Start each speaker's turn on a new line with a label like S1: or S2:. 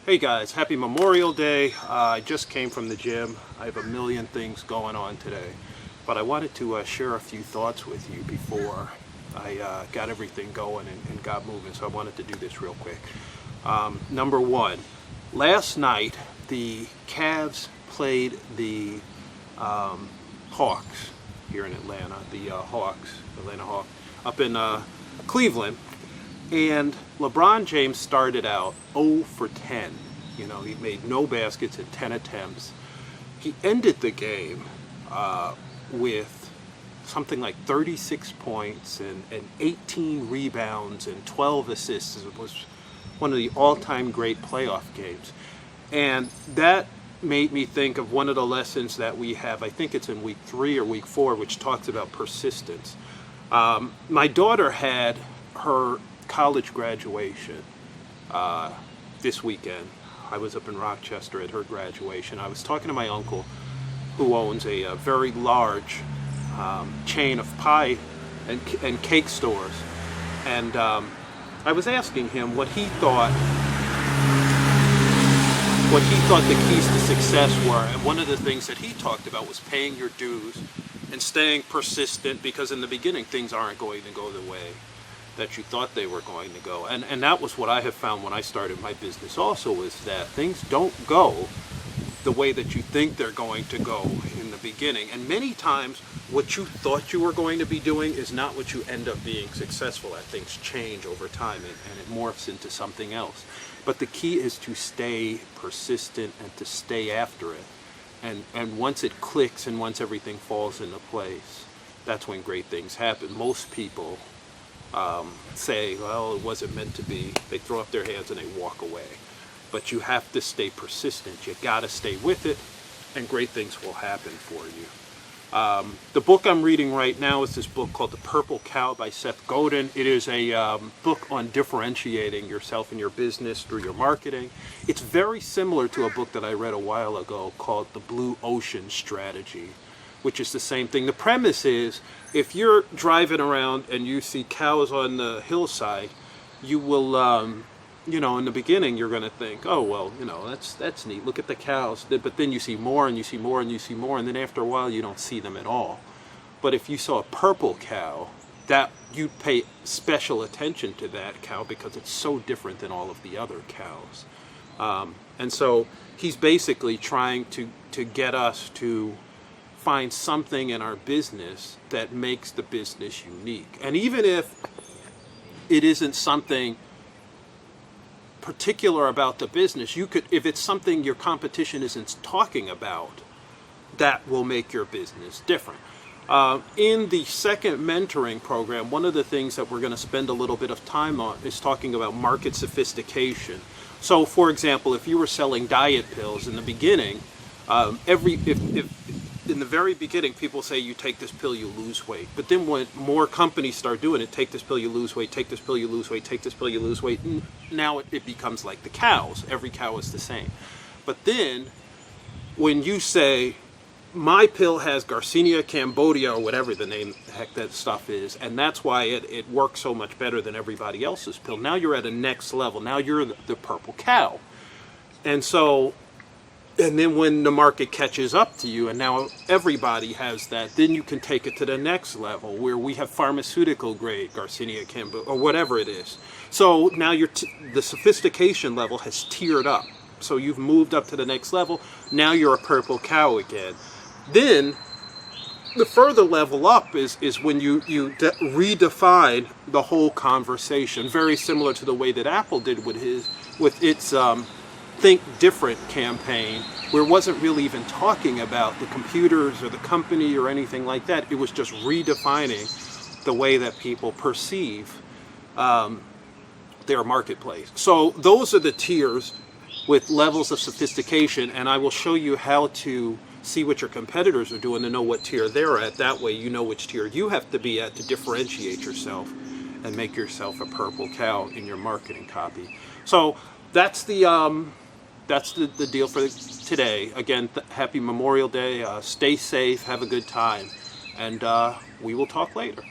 S1: Hey guys, happy Memorial Day. I just came from the gym. I have a million things going on today, but I wanted to share a few thoughts with you before I got everything going and got moving, so I wanted to do this real quick. Number one, last night the Cavs played the Hawks here in Atlanta, the Atlanta Hawks, up in Cleveland. And LeBron James started out 0 for 10. You know, he made no baskets in 10 attempts. He ended the game with something like 36 points and 18 rebounds and 12 assists. It was one of the all-time great playoff games. And that made me think of one of the lessons that we have, I think it's in week 3 or week 4, which talks about persistence. My daughter had her college graduation this weekend. I was up in Rochester at her graduation. I was talking to my uncle, who owns a very large chain of pie and cake stores, and I was asking him what he thought the keys to success were. And one of the things that he talked about was paying your dues and staying persistent, because in the beginning things aren't going to go the way that you thought they were going to go. And that was what I have found when I started my business also, is that things don't go the way that you think they're going to go in the beginning. And many times what you thought you were going to be doing is not what you end up being successful at. Things change over time and it morphs into something else. But the key is to stay persistent and to stay after it. And once it clicks and once everything falls into place, that's when great things happen. Most people say, well, it wasn't meant to be. They throw up their hands and they walk away. But you have to stay persistent. You got to stay with it, and great things will happen for you. The book I'm reading right now is this book called The Purple Cow by Seth Godin. It is a book on differentiating yourself in your business through your marketing. It's very similar to a book that I read a while ago called The Blue Ocean Strategy, which is the same thing. The premise is, if you're driving around and you see cows on the hillside, you will, in the beginning you're going to think, oh, well, that's neat. Look at the cows. But then you see more and you see more and you see more, and then after a while you don't see them at all. But if you saw a purple cow, that you'd pay special attention to that cow because it's so different than all of the other cows. And so he's basically trying to get us to find something in our business that makes the business unique. And even if it isn't something particular about the business, you could, if it's something your competition isn't talking about, that will make your business different. In the second mentoring program, one of the things that we're going to spend a little bit of time on is talking about market sophistication. So, for example, if you were selling diet pills in the beginning, in the very beginning, people say you take this pill, you lose weight. But then when more companies start doing it, take this pill, you lose weight, take this pill, you lose weight, take this pill, you lose weight. Now it becomes like the cows. Every cow is the same. But then when you say, my pill has Garcinia Cambodia, or whatever the name, the heck that stuff is, and that's why it works so much better than everybody else's pill. Now you're at a next level. Now you're the purple cow. And then when the market catches up to you and now everybody has that, then you can take it to the next level where we have pharmaceutical grade Garcinia Cambodia or whatever it is. So now the sophistication level has tiered up. So you've moved up to the next level. Now you're a purple cow again. Then the further level up is when you redefine the whole conversation, very similar to the way that Apple did with its Think Different campaign, where it wasn't really even talking about the computers or the company or anything like that. It was just redefining the way that people perceive their marketplace. So those are the tiers with levels of sophistication, and I will show you how to see what your competitors are doing to know what tier they're at. That way you know which tier you have to be at to differentiate yourself and make yourself a purple cow in your marketing copy. So that's the deal for today. Again, happy Memorial Day. Stay safe, have a good time, and we will talk later.